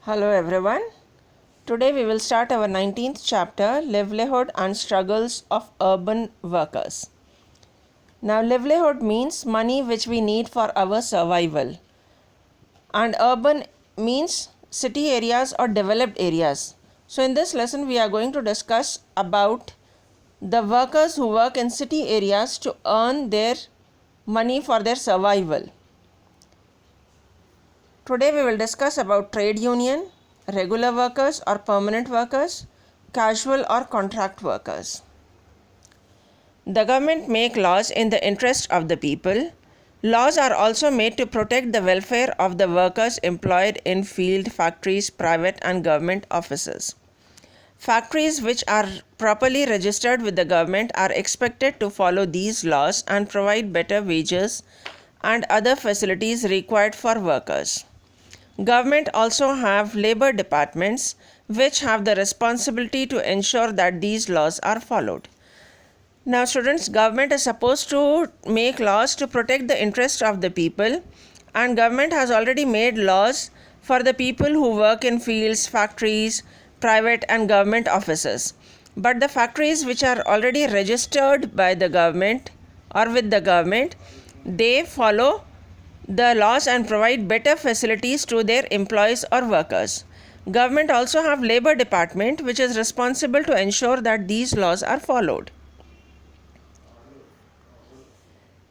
Hello everyone. Today we will start our 19th chapter, Livelihood and Struggles of Urban Workers. Now, livelihood means money which we need for our survival, and urban means city areas or developed areas. So, in this lesson, we are going to discuss about the workers who work in city areas to earn their money for their survival. Today we will discuss about trade union, regular workers or permanent workers, casual or contract workers. The government make laws in the interest of the people. Laws are also made to protect the welfare of the workers employed in field, factories, private and government offices. Factories which are properly registered with the government are expected to follow these laws and provide better wages and other facilities required for workers. Government also have labor departments which have the responsibility to ensure that these laws are followed. Now students, government is supposed to make laws to protect the interest of the people, and government has already made laws for the people who work in fields, factories, private and government offices. But the factories which are already registered by the government or with the government, they follow the laws and provide better facilities to their employees or workers. Government also have labor department which is responsible to ensure that these laws are followed.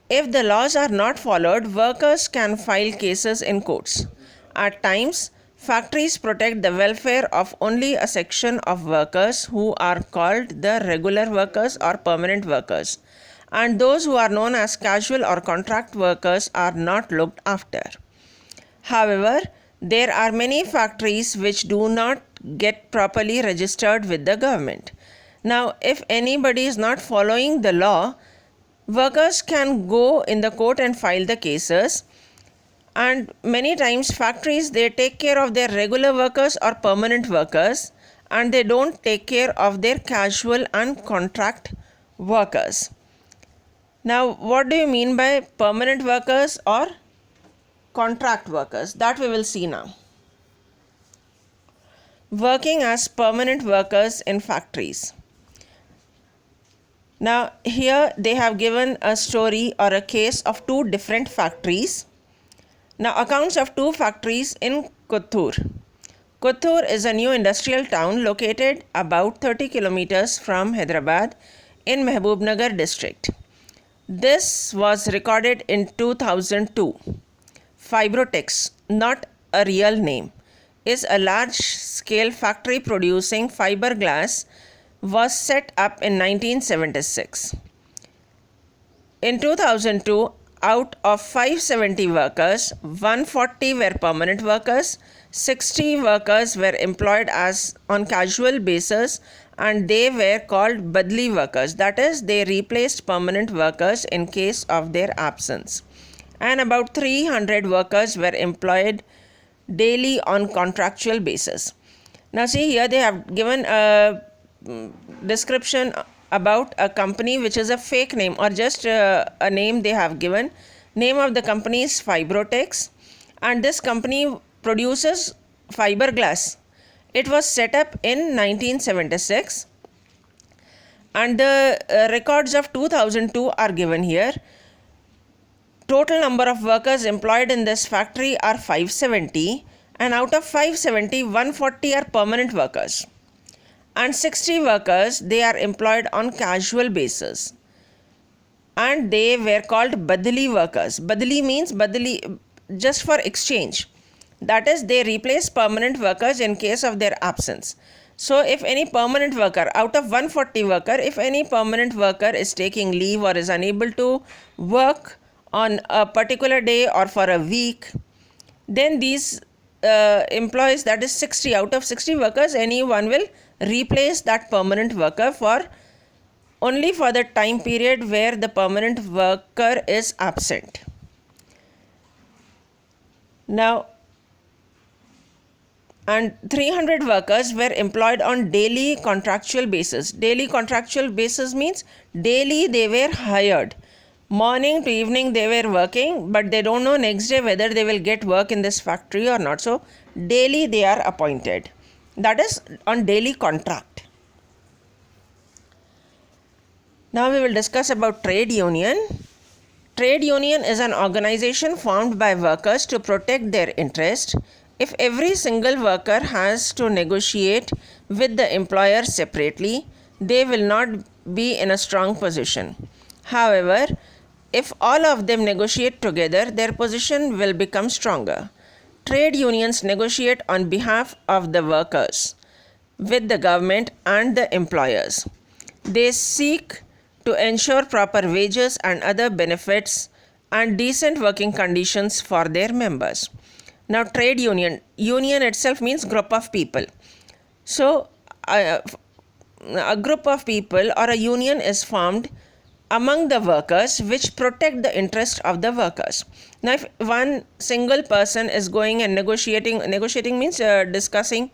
If the laws are not followed, workers can file cases in courts. At times, factories protect the welfare of only a section of workers who are called the regular workers or permanent workers, and those who are known as casual or contract workers are not looked after. However, there are many factories which do not get properly registered with the government. Now, if anybody is not following the law, workers can go in the court and file the cases, and many times factories, they take care of their regular workers or permanent workers, and they don't take care of their casual and contract workers. Now, what do you mean by permanent workers or contract workers? That we will see now. Working as permanent workers in factories. Now, here they have given a story or a case of two different factories. Now, accounts of two factories in Kuttur. Kuttur is a new industrial town located about 30 kilometers from Hyderabad in Mehbubnagar district. This was recorded in 2002. Fibrotex, not a real name, is a large-scale factory producing fiberglass, was set up in 1976. In 2002, out of 570 workers, 140 were permanent workers, 60 workers were employed as on casual basis, and they were called badli workers, that is, they replaced permanent workers in case of their absence. And about 300 workers were employed daily on contractual basis. Now see, here they have given a description about a company which is a fake name, or just a name they have given. Name of the company is Fibrotex, and this company produces fiberglass. It was set up in 1976, and the records of 2002 are given here. Total number of workers employed in this factory are 570, and out of 570, 140 are permanent workers, and 60 workers, they are employed on casual basis, and they were called badli workers. Badli means badli, just for exchange. That is, they replace permanent workers in case of their absence. So if any permanent worker, out of 140 worker, if any permanent worker is taking leave or is unable to work on a particular day or for a week, then these employees, that is 60 out of 60 workers, anyone will replace that permanent worker for only for the time period where the permanent worker is absent. Now, and 300 workers were employed on daily contractual basis. Daily contractual basis means daily they were hired. Morning to evening they were working, but they don't know next day whether they will get work in this factory or not. So daily they are appointed. That is on daily contract. Now we will discuss about trade union. Trade union is an organization formed by workers to protect their interest. If every single worker has to negotiate with the employer separately, they will not be in a strong position. However, if all of them negotiate together, their position will become stronger. Trade unions negotiate on behalf of the workers with the government and the employers. They seek to ensure proper wages and other benefits and decent working conditions for their members. Now, trade union itself means group of people. So, a group of people or a union is formed among the workers which protect the interest of the workers. Now, if one single person is going and negotiating means discussing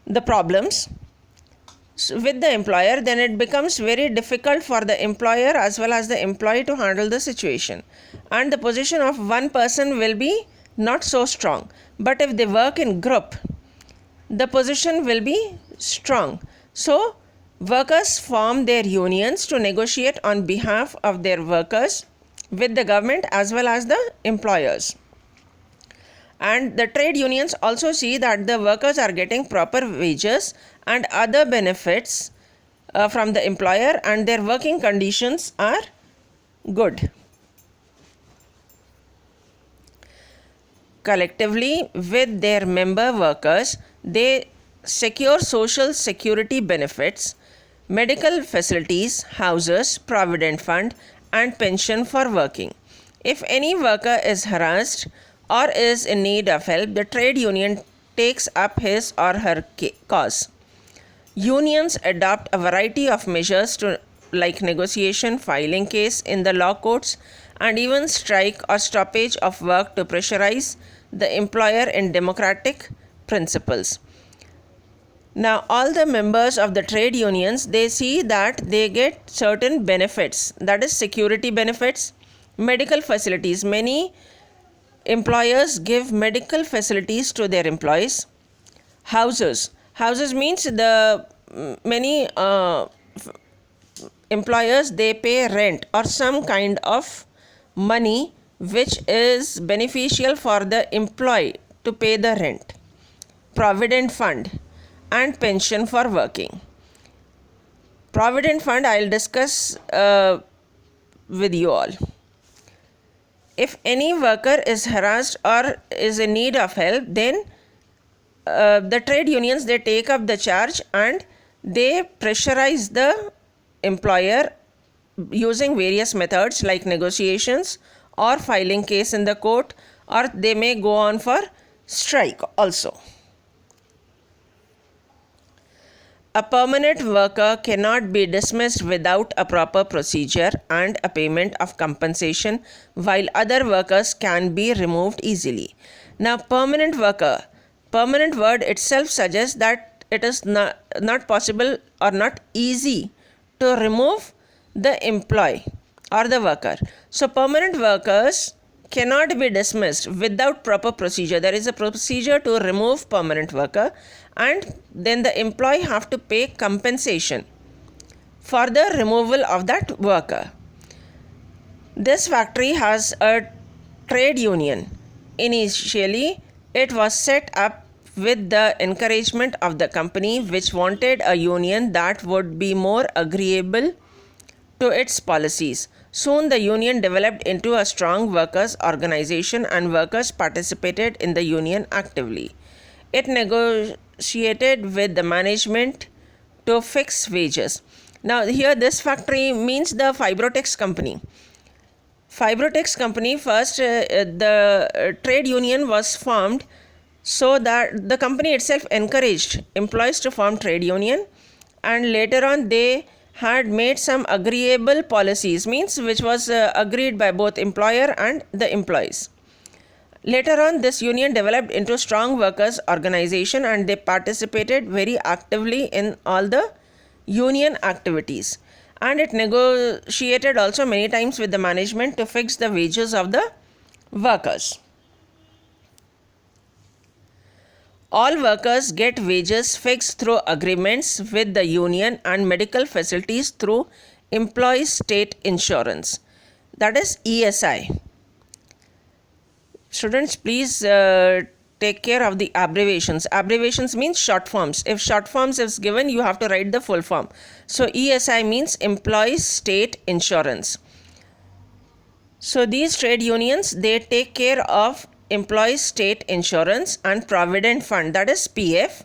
the problems with the employer, then it becomes very difficult for the employer as well as the employee to handle the situation, and the position of one person will be not so strong. But if they work in group, the position will be strong. So workers form their unions to negotiate on behalf of their workers with the government as well as the employers. And the trade unions also see that the workers are getting proper wages and other benefits from the employer, and their working conditions are good. Collectively, with their member workers, they secure social security benefits, medical facilities, houses, provident fund, and pension for working. If any worker is harassed or is in need of help, the trade union takes up his or her cause. Unions adopt a variety of measures like negotiation, filing case in the law courts, and even strike or stoppage of work to pressurize the employer in democratic principles. Now, all the members of the trade unions, they see that they get certain benefits, that is security benefits, medical facilities. Many employers give medical facilities to their employees. Houses means the many employers, they pay rent or some kind of money which is beneficial for the employee to pay the rent. Provident fund and pension for working. Provident fund I will discuss with you all. If any worker is harassed or is in need of help, then the trade unions, they take up the charge and they pressurize the employer using various methods like negotiations or filing case in the court, or they may go on for strike also. A permanent worker cannot be dismissed without a proper procedure and a payment of compensation, while other workers can be removed easily. Now, permanent word itself suggests that it is not possible or not easy to remove the employee or the worker. So permanent workers cannot be dismissed without proper procedure. There is a procedure to remove permanent worker, and then the employee have to pay compensation for the removal of that worker. This factory has a trade union. Initially, it was set up with the encouragement of the company, which wanted a union that would be more agreeable to its policies. Soon the union developed into a strong workers' organization and workers participated in the union actively. It negotiated with the management to fix wages. Now here this factory means the Fibrotex company. Fibrotex company, first the trade union was formed so that the company itself encouraged employees to form trade union, and later on they had made some agreeable policies, means which was agreed by both employer and the employees. Later on, this union developed into strong workers organization, and they participated very actively in all the union activities. and it negotiated also many times with the management to fix the wages of the workers. All workers get wages fixed through agreements with the union and medical facilities through employee state insurance, that is ESI. Students, please take care of the abbreviations. Abbreviations means short forms. If short forms is given, you have to write the full form. So ESI means employee state insurance. So these trade unions, they take care of employee state insurance and provident fund, that is PF.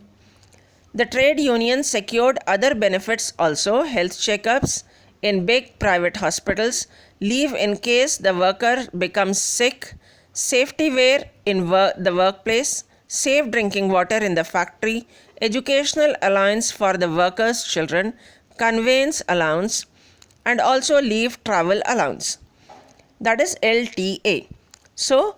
The trade union secured other benefits also: health checkups in big private hospitals, leave in case the worker becomes sick, safety wear in the workplace, safe drinking water in the factory, educational allowance for the workers' children, conveyance allowance, and also leave travel allowance, that is LTA. So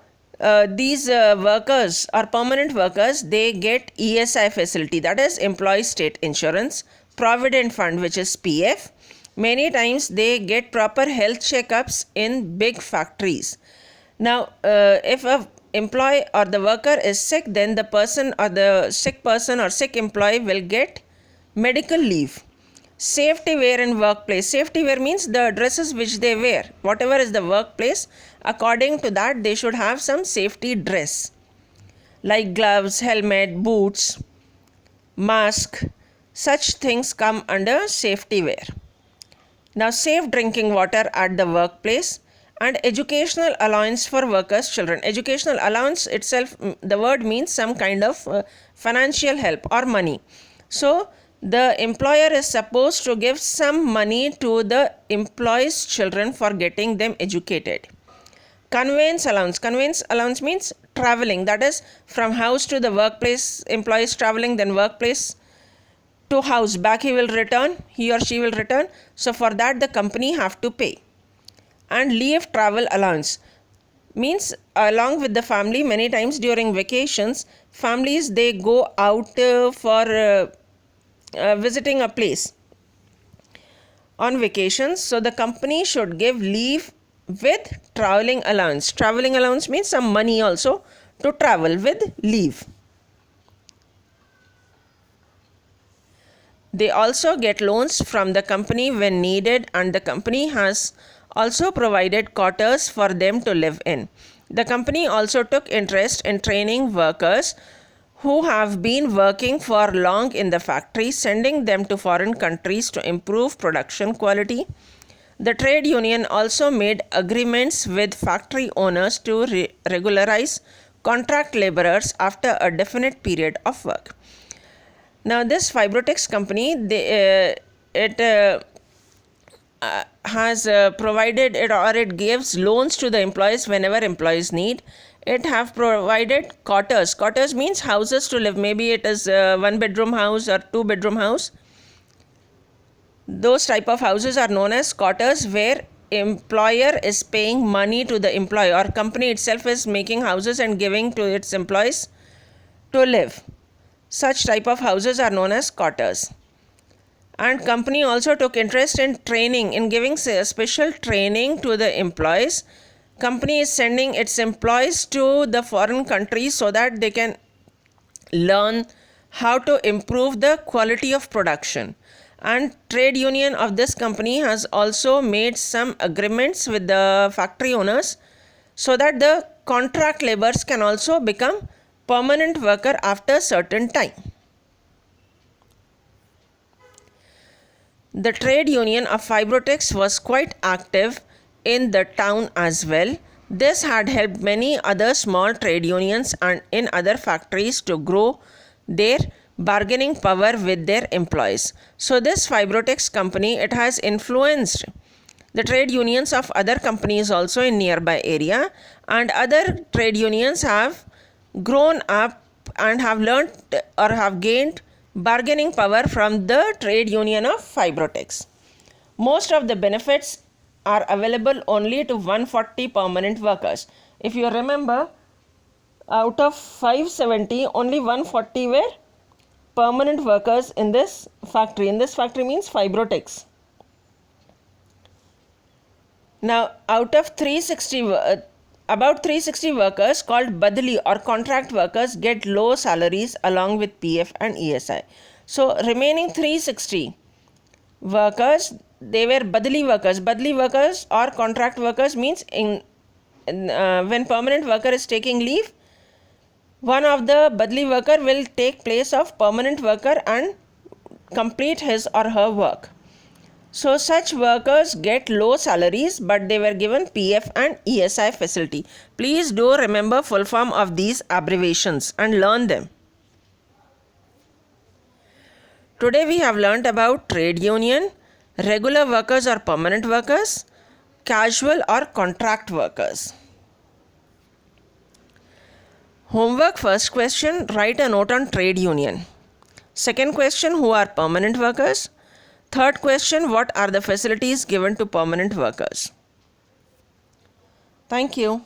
these workers or permanent workers, they get ESI facility, that is employee state insurance, provident fund, which is PF. Many times they get proper health checkups in big factories. Now if a employee or the worker is sick, then the person or the sick person or sick employee will get medical leave. Safety wear in workplace. Safety wear means the dresses which they wear. Whatever is the workplace, according to that they should have some safety dress like gloves, helmet, boots, mask. Such things come under safety wear. Now safe drinking water at the workplace and educational allowance for workers' children. Educational allowance itself, the word means some kind of financial help or money. So the employer is supposed to give some money to the employees' children for getting them educated. Conveyance allowance. Conveyance allowance means traveling, that is from house to the workplace. Employees traveling, then workplace to house, back he or she will return. So for that the company have to pay. And leave travel allowance means along with the family, many times during vacations, families, they go out for visiting a place on vacations. So the company should give leave with traveling allowance. Traveling allowance means some money also to travel with leave. They also get loans from the company when needed, and the company has also provided quarters for them to live in. The company also took interest in training workers who have been working for long in the factory, sending them to foreign countries to improve production quality. The trade union also made agreements with factory owners to regularize contract laborers after a definite period of work. Now this Fibrotex company, it has provided it, or it gives loans to the employees whenever employees need. It have provided quarters. Quarters means houses to live. Maybe it is a 1-bedroom house or 2-bedroom house. Those type of houses are known as quarters, where employer is paying money to the employee, or company itself is making houses and giving to its employees to live. Such type of houses are known as quarters. And company also took interest in training, in giving special training to the employees. Company is sending its employees to the foreign countries so that they can learn how to improve the quality of production. And trade union of this company has also made some agreements with the factory owners so that the contract laborers can also become permanent worker after certain time. The trade union of Fibrotex was quite active in the town as well. This had helped many other small trade unions and in other factories to grow their bargaining power with their employees. So this Fibrotex company, it has influenced the trade unions of other companies also in nearby area, and other trade unions have grown up and have learnt or have gained bargaining power from the trade union of Fibrotex. Most of the benefits are available only to 140 permanent workers. If you remember, out of 570, only 140 were permanent workers in this factory. In this factory means Fibrotex. Now, out of 360, about 360 workers called badli or contract workers get low salaries along with PF and ESI. So, remaining 360 workers, they were badli workers. Badli workers or contract workers means when permanent worker is taking leave, one of the badli worker will take place of permanent worker and complete his or her work. So such workers get low salaries, but they were given PF and ESI facility. Please do remember full form of these abbreviations and learn them. Today we have learnt about trade union, regular workers or permanent workers, casual or contract workers. Homework first question, write a note on trade union. Second question, who are permanent workers? Third question, what are the facilities given to permanent workers? Thank you.